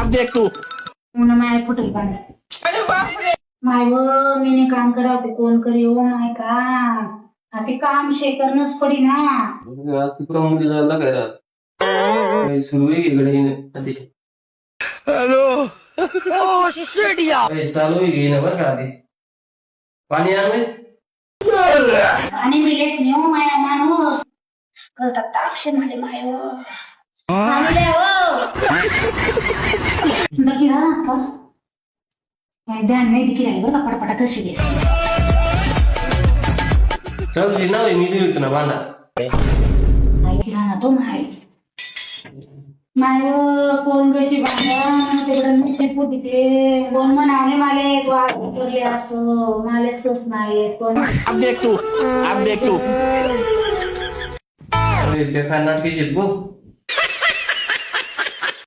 अब देख तू म्हणून माय फुटल पाणी माय व मीने काम करावं कोण करी हो माय काम आता काम शेकरणच पडी ना तिकडं मुलीला लागायला सुरू आहे इकडे हेलो ओ शिट यार चालू आहे ना बरं का आधी पाणी आणू पाणी मिळेच नाही हो माया माणूस कळतात तापशे माले माय पाणी द्या हो दकी राहा का काय जाण नाही दिकी राहिली बरं का पटापटा कशी गेस राहू नाव आहे मी दिली होती ना बांधा ऐकी राहा ना तो माय माय कोण गती बांधा तिकडे तिकडे कोण म्हणावणे माले करले असं मालेच तोच नाही कोण अब देख तू बेकार नाटकी शेत बघ